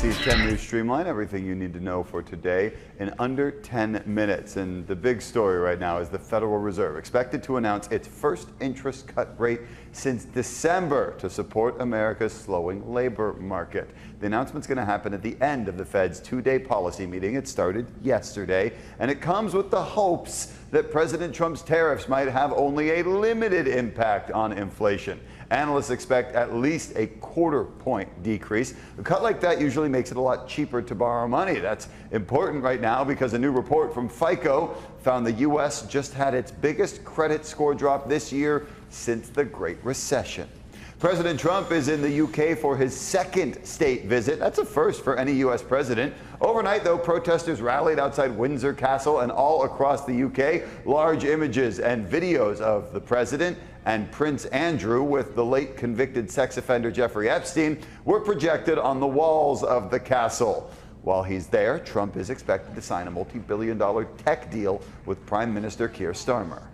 ABC's 10 News Streamline, everything you need to know for today in under 10 minutes. And the big story right now is the Federal Reserve expected to announce its first interest cut rate since December to support America's slowing labor market. The announcement's going to happen at the end of the Fed's two-day policy meeting. It started yesterday, and it comes with the hopes that President Trump's tariffs might have only a limited impact on inflation. Analysts expect at least a quarter-point decrease. A cut like that usually makes it a lot cheaper to borrow money. That's important right now because a new report from FICO found the U.S. just had its biggest credit score drop this year since the Great Recession. President Trump is in the UK for his second state visit. That's a first for any U.S. president. Overnight, though, protesters rallied outside Windsor Castle and all across the UK. Large images and videos of the president and Prince Andrew with the late convicted sex offender Jeffrey Epstein were projected on the walls of the castle. While he's there, Trump is expected to sign a multi-billion-dollar tech deal with Prime Minister Keir Starmer.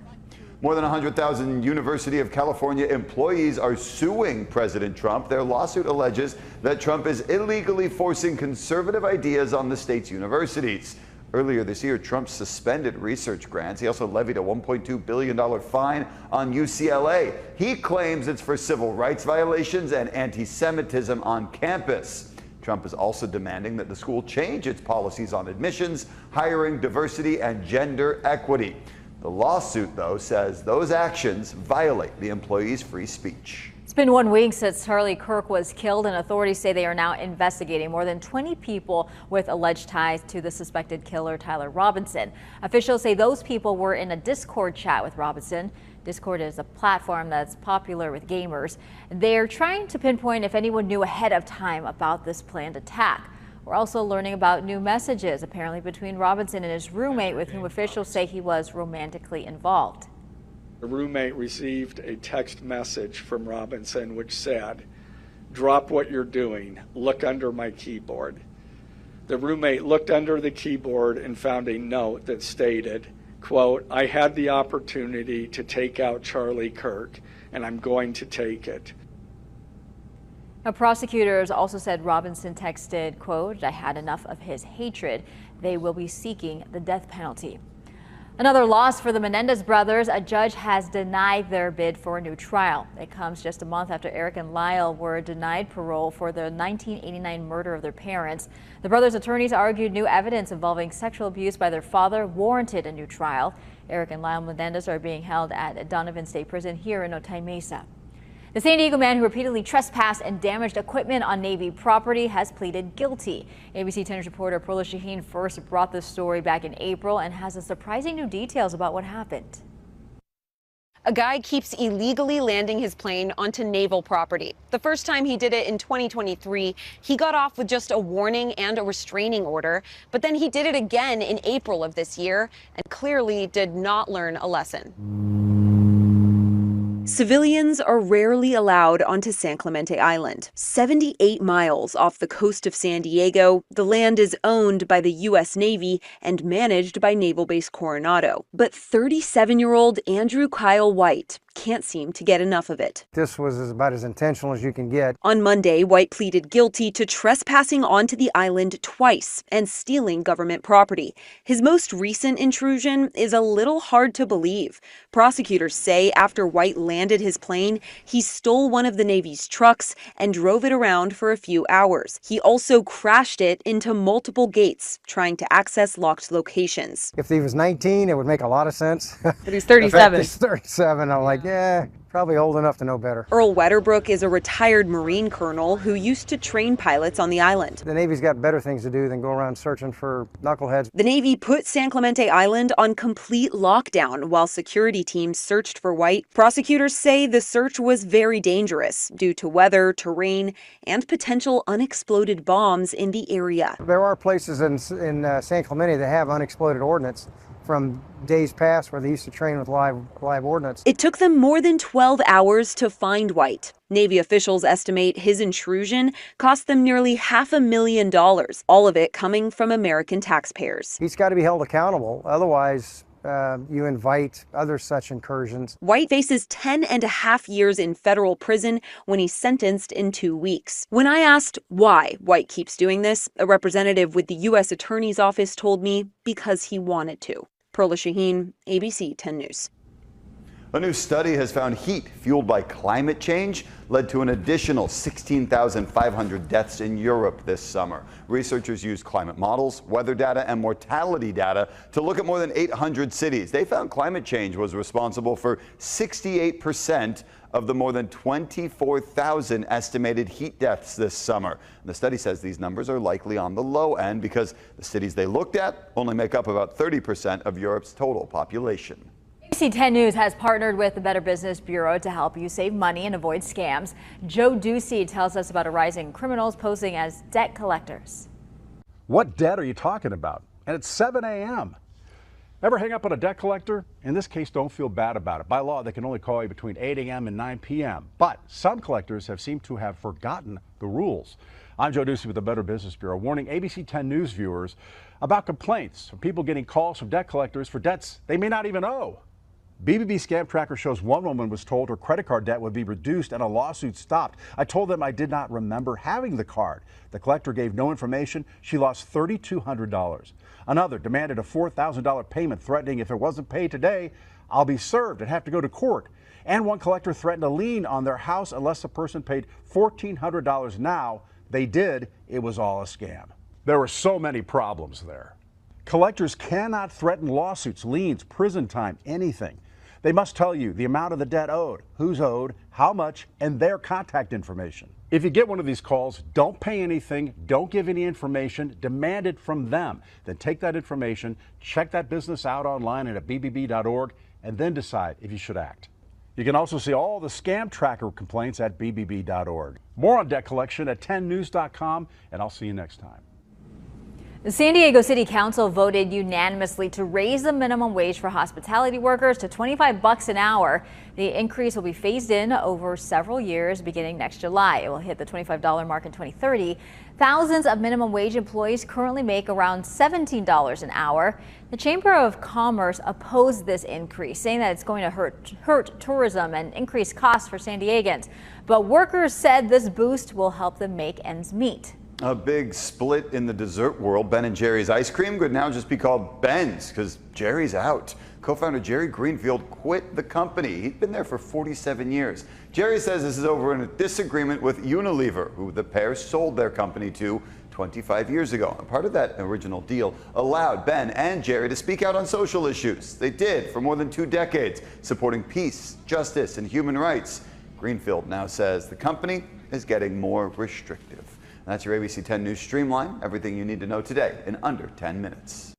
More than 100,000 University of California employees are suing President Trump. Their lawsuit alleges that Trump is illegally forcing conservative ideas on the state's universities. Earlier this year, Trump suspended research grants. He also levied a $1.2 billion fine on UCLA. He claims it's for civil rights violations and anti-Semitism on campus. Trump is also demanding that the school change its policies on admissions, hiring, diversity, and gender equity. The lawsuit, though, says those actions violate the employees' free speech. It's been 1 week since Charlie Kirk was killed, and authorities say they are now investigating more than 20 people with alleged ties to the suspected killer, Tyler Robinson. Officials say those people were in a Discord chat with Robinson. Discord is a platform that's popular with gamers. They're trying to pinpoint if anyone knew ahead of time about this planned attack. We're also learning about new messages, apparently between Robinson and his roommate, with whom officials say he was romantically involved. The roommate received a text message from Robinson which said, "Drop what you're doing, look under my keyboard." The roommate looked under the keyboard and found a note that stated, quote, "I had the opportunity to take out Charlie Kirk, and I'm going to take it." Now, prosecutors also said Robinson texted, quote, "I had enough of his hatred. They will be seeking the death penalty." Another loss for the Menendez brothers. A judge has denied their bid for a new trial. It comes just a month after Eric and Lyle were denied parole for the 1989 murder of their parents. The brothers' attorneys argued new evidence involving sexual abuse by their father warranted a new trial. Eric and Lyle Menendez are being held at Donovan State Prison here in Otay Mesa. The San Diego man who repeatedly trespassed and damaged equipment on Navy property has pleaded guilty. ABC 10 News reporter Perla Shaheen first brought this story back in April and has surprising new details about what happened. A guy keeps illegally landing his plane onto naval property. The first time he did it in 2023, he got off with just a warning and a restraining order. But then he did it again in April of this year and clearly did not learn a lesson. Civilians are rarely allowed onto San Clemente Island. 78 miles off the coast of San Diego, the land is owned by the U.S. Navy and managed by Naval Base Coronado. But 37-year-old Andrew Kyle White can't seem to get enough of it. This was about as intentional as you can get. On Monday, White pleaded guilty to trespassing onto the island twice and stealing government property. His most recent intrusion is a little hard to believe. Prosecutors say after White landed his plane, he stole one of the Navy's trucks and drove it around for a few hours. He also crashed it into multiple gates, trying to access locked locations. If he was 19, it would make a lot of sense. But he's 37. He's 37. I'm like, yeah, probably old enough to know better. Earl Wetterbrook is a retired Marine colonel who used to train pilots on the island. The Navy's got better things to do than go around searching for knuckleheads. The Navy put San Clemente Island on complete lockdown while security teams searched for White. Prosecutors say the search was very dangerous due to weather, terrain, and potential unexploded bombs in the area. There are places in San Clemente that have unexploded ordnance from days past where they used to train with live ordnance. It took them more than 12 hours to find White. Navy officials estimate his intrusion cost them nearly $500,000, all of it coming from American taxpayers. He's got to be held accountable. Otherwise, you invite other such incursions. White faces 10.5 years in federal prison when he's sentenced in 2 weeks. When I asked why White keeps doing this, a representative with the U.S. Attorney's Office told me because he wanted to. Perla Shaheen, ABC 10 News. A new study has found heat fueled by climate change led to an additional 16,500 deaths in Europe this summer. Researchers used climate models, weather data, and mortality data to look at more than 800 cities. They found climate change was responsible for 68% of the more than 24,000 estimated heat deaths this summer. And the study says these numbers are likely on the low end because the cities they looked at only make up about 30% of Europe's total population. ABC 10 News has partnered with the Better Business Bureau to help you save money and avoid scams. Joe Ducey tells us about a rise in criminals posing as debt collectors. What debt are you talking about? And it's 7 a.m. Ever hang up on a debt collector? In this case, don't feel bad about it. By law, they can only call you between 8 a.m. and 9 p.m. But some collectors have seemed to have forgotten the rules. I'm Joe Ducey with the Better Business Bureau, warning ABC 10 News viewers about complaints from people getting calls from debt collectors for debts they may not even owe. BBB Scam Tracker shows one woman was told her credit card debt would be reduced and a lawsuit stopped. I told them I did not remember having the card. The collector gave no information. She lost $3,200. Another demanded a $4,000 payment, threatening if it wasn't paid today, I'll be served and have to go to court. And one collector threatened a lien on their house unless the person paid $1,400 now. They did. It was all a scam. There were so many problems there. Collectors cannot threaten lawsuits, liens, prison time, anything. They must tell you the amount of the debt owed, who's owed, how much, and their contact information. If you get one of these calls, don't pay anything, don't give any information, demand it from them. Then take that information, check that business out online at bbb.org, and then decide if you should act. You can also see all the Scam Tracker complaints at bbb.org. More on debt collection at 10news.com, and I'll see you next time. The San Diego City Council voted unanimously to raise the minimum wage for hospitality workers to $25 an hour. The increase will be phased in over several years beginning next July. It will hit the $25 mark in 2030. Thousands of minimum wage employees currently make around $17 an hour. The Chamber of Commerce opposed this increase, saying that it's going to hurt tourism and increase costs for San Diegans. But workers said this boost will help them make ends meet. A big split in the dessert world. Ben & Jerry's ice cream could now just be called Ben's because Jerry's out. Co-founder Jerry Greenfield quit the company. He'd been there for 47 years. Jerry says this is over a disagreement with Unilever, who the pair sold their company to 25 years ago. And part of that original deal allowed Ben and Jerry to speak out on social issues. They did for more than 2 decades, supporting peace, justice, and human rights. Greenfield now says the company is getting more restrictive. That's your ABC 10 News Streamline. Everything you need to know today in under 10 minutes.